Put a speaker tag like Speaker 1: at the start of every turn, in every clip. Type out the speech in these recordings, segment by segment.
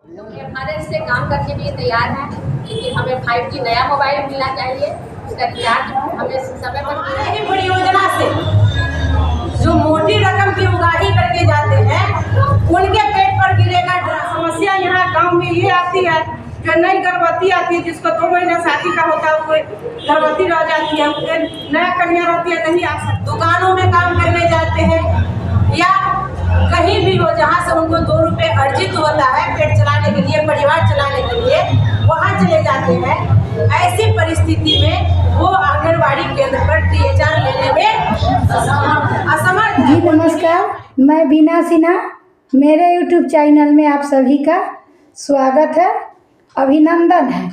Speaker 1: FRS से काम करने के लिए तैयार है, लेकिन हमें 5G नया मोबाइल मिलना चाहिए। उसका रिचार्ज हमें समय पर
Speaker 2: बड़ी योजना से जो मोटी रकम की उगाही करके जाते हैं उनके पेट पर गिरेगा। समस्या यहाँ गांव में ये आती है, जो नई गर्भवती आती है, जिसको 2 महीना शादी का होता है, कोई गर्भवती रह जाती है, नया कन्या रहती है, नहीं आ सकती। दुकानों में काम करने जाते हैं या कहीं भी हो जहाँ से उनको 2 रुपये अर्जित होता है पेट चलाने के लिए, परिवार चलाने के लिए, वहाँ चले जाते हैं। ऐसी परिस्थिति में वो आंगनबाड़ी केंद्र पर THR लेने में असमर्थ।
Speaker 3: जी नमस्कार, मैं बीना सिन्हा। मेरे YouTube चैनल में आप सभी का स्वागत है, अभिनंदन है।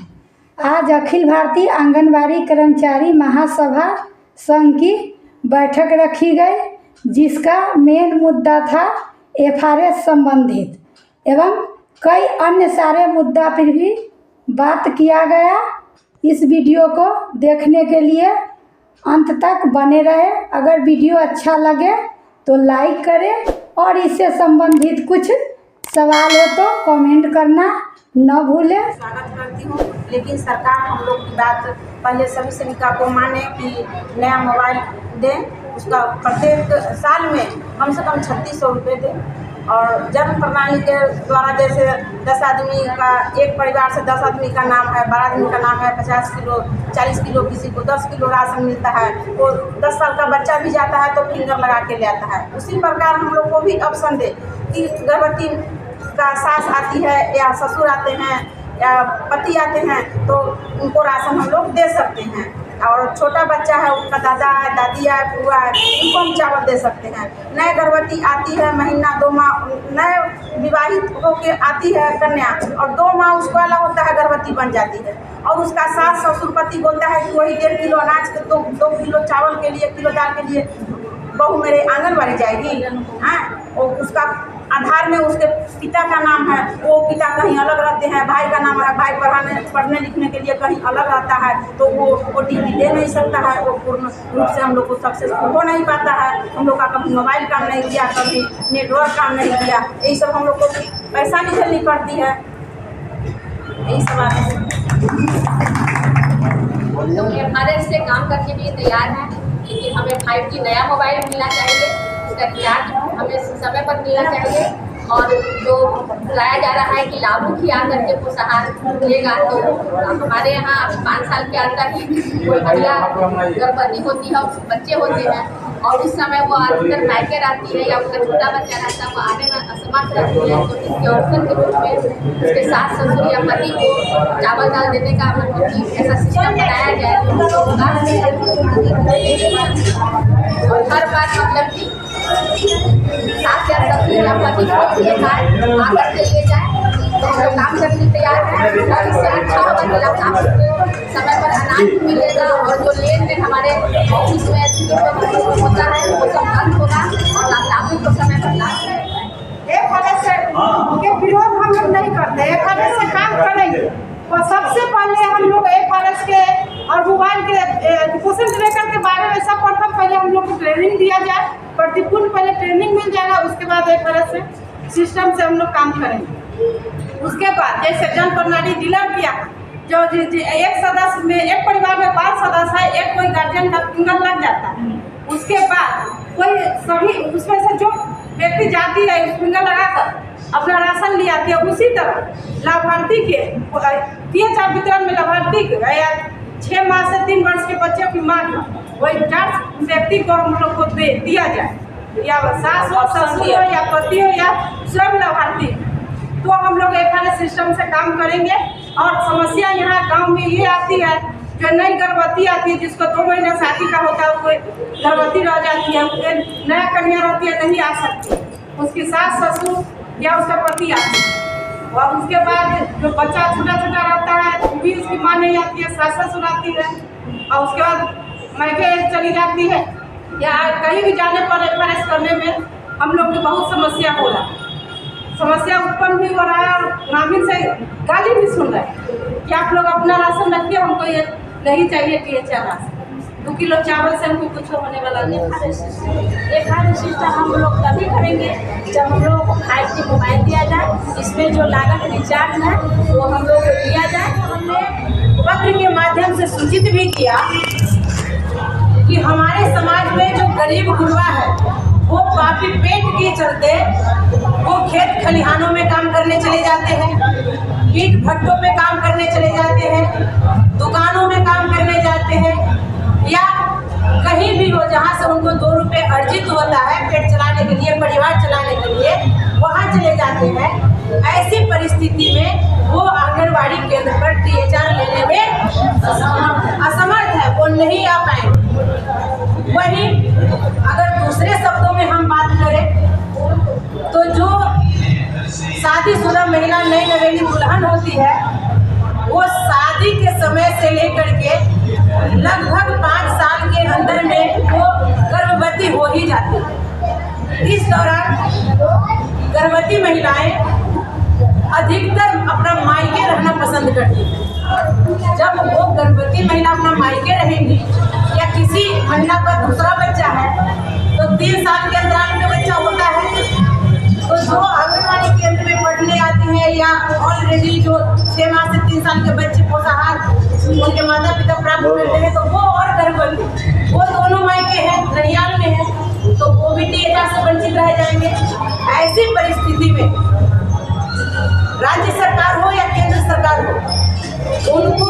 Speaker 3: आज अखिल भारतीय आंगनबाड़ी कर्मचारी महासभा संघ की बैठक रखी गई, जिसका मेन मुद्दा था एफआरएस संबंधित एवं कई अन्य सारे मुद्दा पर भी बात किया गया। इस वीडियो को देखने के लिए अंत तक बने रहे। अगर वीडियो अच्छा लगे तो लाइक करें और इससे संबंधित कुछ सवाल हो तो कमेंट करना न भूलें।
Speaker 2: स्वागत करती हूँ, लेकिन सरकार हम लोग की बात पहले सभी सेविका को माने कि नया मोबाइल दें। उसका प्रत्येक साल में कम से कम 3600 रुपये दें। और जन्म प्रणाली के द्वारा जैसे 10 आदमी का, एक परिवार से 10 आदमी का नाम है, 12 आदमी का नाम है, 50 किलो 40 किलो, किसी को 10 किलो राशन मिलता है। वो 10 साल का बच्चा भी जाता है तो फिंगर लगा के ले आता है। उसी प्रकार हम लोग को भी ऑप्शन दे कि गर्भवती का सास आती है या ससुर आते हैं या पति आते हैं तो उनको राशन हम लोग दे सकते हैं। और छोटा बच्चा है, उसका दादा है, दादी है, बुआ है, उनको हम चावल दे सकते हैं। नए गर्भवती आती है, महीना 2 माह, नए विवाहित होकर आती है कन्या और 2 माह उसको वाला होता है, गर्भवती बन जाती है और उसका सास ससुर पति बोलता है कि वही 1.5 किलो अनाज के 2 किलो चावल के लिए, किलो दाल के लिए बहू मेरे आंगनबाड़ी जाएगी। हाँ, और उसका आधार में उसके पिता का नाम है, वो पिता कहीं अलग रहते हैं, भाई का नाम है, भाई पढ़ने लिखने के लिए कहीं अलग रहता है, तो वो OTP दे नहीं सकता है। वो पूर्ण रूप से हम लोग को सक्सेसफुल हो नहीं पाता है। हम लोग का कभी मोबाइल काम नहीं किया, कभी नेटवर्क काम नहीं किया, यही सब हम लोग को परेशानी झेलनी पड़ती है। यही सब
Speaker 1: एफआरएस से काम करने के लिए तैयार है, लेकिन हमें 5G नया मोबाइल मिलना चाहिए। उसका रिचार्ज हमें समय पर मिलना चाहिए। और जो बुलाया जा रहा है कि लाभुक ही आकर के पुष्टाहार मिलेगा, तो हमारे यहाँ अभी 5 साल के अंदर ही कोई महिला गर्भवती होती है, उसके बच्चे होते हैं और उस समय वो आकर मायके रहती है या उसका छोटा बच्चा रहता है, वो आने में असमर्थ रहती है। तो इसके अवसर के रूप में उसके सास ससुर या पति को चावल दाल देने का मतलब कि ऐसा सिस्टम बनाया जाए और हर बार मतलब कि सास या ससुर या पति को ले जाए, आकर के ले जाए, तो हम लोग काम करने के तैयार हैं। और इससे अच्छा होगा कि लखनऊ को समय पर अनाज भी मिलेगा और जो लेन देन हमारे ऑफिस में होता है वो सब बंद होगा और लखनऊ को समय पर लाभ
Speaker 2: के विरोध हम लोग नहीं करते, एफआरएस से काम करेंगे। और सबसे पहले हम लोग एफआरएस के और मोबाइल के पोषण लेकर के बारे में सब प्रथम पहले हम लोग को ट्रेनिंग दिया जाए, प्रतिपूर्ण पहले ट्रेनिंग मिल जाएगा, उसके बाद एफआरएस सिस्टम से हम लोग काम करेंगे। उसके बाद जैसे जन प्रणाली डीलर किया, जो एक सदस्य में, एक परिवार में 5 सदस्य है, एक कोई गार्जियन का फिंगर लग जाता है, उसके बाद कोई सभी उसमें से जो व्यक्ति जाती है फिंगर लगाकर अपना राशन ले आती है, उसी तरह लाभार्थी के THR वितरण में लाभार्थी या 6 माह से 3 वर्ष के बच्चे की माँ का वही 4 व्यक्ति को हम लोग को दिया जाए, या सास हो, ससुर हो या पति हो या स्वयं लाभार्थी, तो हम लोग एफआरएस सिस्टम से काम करेंगे। और समस्या यहाँ गांव में ये आती है, जो नई गर्भवती आती है, जिसको 2 महीना शादी का होता है, कोई गर्भवती रह जाती है, नया कन्या रहती है, नहीं आ सकती, उसकी सास ससुर या उसका पति आती है। और उसके बाद जो बच्चा छोटा छोटा रहता है भी उसकी माँ नहीं आती है, सास ससुर आती है, और उसके बाद मायके चली जाती है या कहीं भी जाने पर एफआरएस करने में हम लोग की बहुत समस्या हो रहा है, समस्या उत्पन्न भी हो रहा है और ग्रामीण से गाली भी सुन रहे हैं कि आप लोग अपना राशन रखिए, हमको ये नहीं चाहिए THR राशन। 2 किलो चावल से हमको कुछ होने वाला नहीं।
Speaker 1: FRS सिस्टम हम लोग तभी करेंगे जब हम लोग को 5G मोबाइल दिया जाए। इसमें जो लागत रिचार्ज है वो हम लोग को दिया जाए।
Speaker 2: हमने पत्र के माध्यम से सूचित भी किया कि हमारे समाज में जो गरीब गुरबा है वो पापी पेट के चलते वो खेत खलिहानों में काम करने चले जाते हैं, ईंट भट्टों पे काम करने चले जाते हैं, दुकानों में काम करने जाते हैं, या कहीं भी हो जहाँ से उनको 2 रुपये अर्जित होता है पेट चलाने के लिए, परिवार चलाने के लिए, वहाँ चले जाते हैं। ऐसी परिस्थिति में वो आंगनबाड़ी केंद्र पर THR लेने में असमर्थ है, वो नहीं आ पाएंगे। वहीं अगर दूसरे शब्दों में हम बात करें तो जो शादीशुदा महिला नई नवेली दुल्हन होती है वो शादी के समय से लेकर के लगभग 5 साल के अंदर में वो गर्भवती हो ही जाती है। इस दौरान गर्भवती महिलाएं अधिकतर अपना मायके रहना पसंद करती है। जब वो गर्भवती महिला अपना मायके रहेंगी या किसी महिला का दूसरा बच्चा है तो 3 साल के अंतराल में बच्चा होता है, तो जो आंगनबाड़ी केंद्र में पढ़ने आती है या ऑलरेडी जो 6 माह से 3 साल के बच्चे पोषाहार उनके माता पिता प्राप्त करते हैं तो वो और गर्भवती वो दोनों मायके हैं, ननिहाल में है, तो वो भी THR से वंचित रह जाएंगे। ऐसी परिस्थिति में राज्य सरकार हो या केंद्र सरकार हो उनको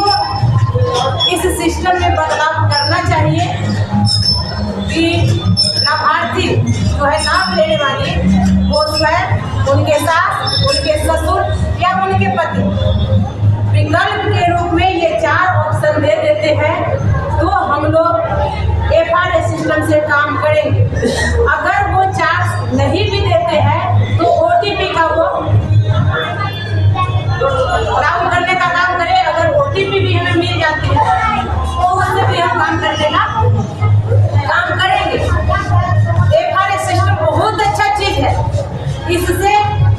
Speaker 2: इस सिस्टम में बदलाव करना चाहिए कि लाभार्थी जो है नाम लेने वाली वो स्वयं, उनके सास, उनके ससुर या उनके पति विकल्प के रूप में ये 4 ऑप्शन दे देते हैं तो हम लोग FRS सिस्टम से काम करेंगे। अगर वो 4 नहीं भी देते हैं तो OTP का वो काम करने का काम करे। अगर OTP भी हमें मिल जाती है तो उससे भी हम काम करने का काम करेंगे। FRS सिस्टम बहुत अच्छा चीज है, इससे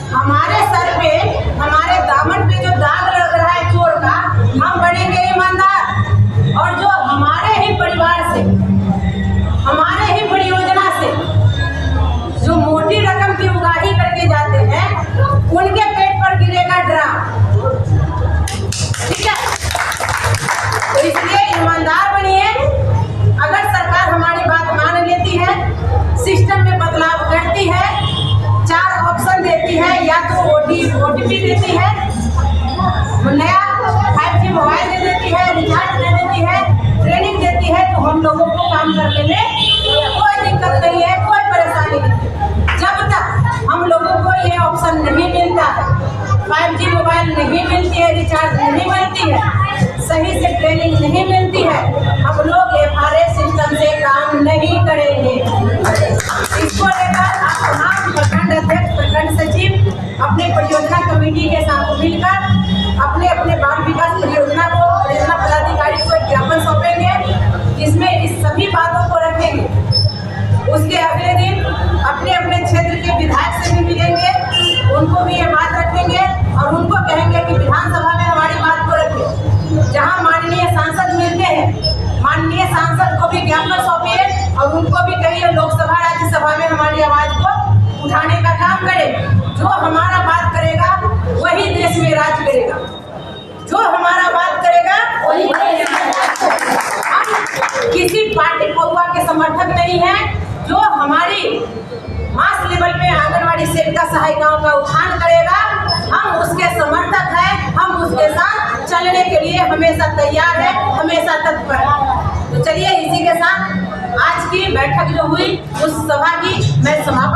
Speaker 2: हमारे सर पे, हमारे दामन पे जो दाग लग रहा है चोर का, हम बनेंगे ईमानदार और जो हमारे ही परिवार से, हमारे ही परियोजना से जो मोटी रकम की उगाही करके जाते हैं उनके पेट पर गिरेगा ड्राम। ठीक है, तो इसलिए ईमानदार बनिए। अगर सरकार हमारी बात मान लेती है, सिस्टम में बदलाव करती है, 4 ऑप्शन देती है, या तो OTP देती है, नया 5G मोबाइल दे देती है, रिचार्ज दे देती है, ट्रेनिंग देती है, तो हम लोगों को काम करने में कोई दिक्कत नहीं है, कोई परेशानी नहीं। जब तक हम लोगों को ये ऑप्शन नहीं मिलता है, 5G मोबाइल नहीं मिलती है, रिचार्ज नहीं मिलती है, सही से ट्रेनिंग नहीं मिलती है, हम लोग FRS सिस्टम से काम नहीं करेंगे। इसको लेकर आप तमाम प्रखंड अध्यक्ष, प्रखंड सचिव अपने परियोजना कमेटी के साथ मिलकर अपने अपने बाल विकास परियोजना को, परियोजना पदाधिकारी को एक ज्ञापन सौंपेंगे जिसमें इस सभी बातों को रखेंगे। उसके अगले दिन अपने अपने क्षेत्र के विधायक से भी मिलेंगे, उनको भी ये बात रखेंगे और उनको कहेंगे कि विधानसभा में हमारी बात को रखें। जहां माननीय सांसद मिलते हैं, माननीय सांसद को भी ज्ञापन सौंपिए और उनको भी कहिए लोकसभा राज्यसभा में हमारी आवाज को उठाने का काम करें। जो हमारा बात करेगा वही देश में राज करेगा, जो हमारा बात करेगा वही देश में राज करेगा। हम किसी पार्टी पौवा के समर्थक नहीं है। जो हमारी मास लेवल पे आंगनबाड़ी सेविका सहायिकाओं का उत्थान करेगा, हम उसके समर्थक हैं, हम उसके साथ चलने के लिए हमेशा तैयार है, हमेशा तत्पर है। तो चलिए इसी के साथ आज की बैठक जो हुई उस सभा की मैं समाप्त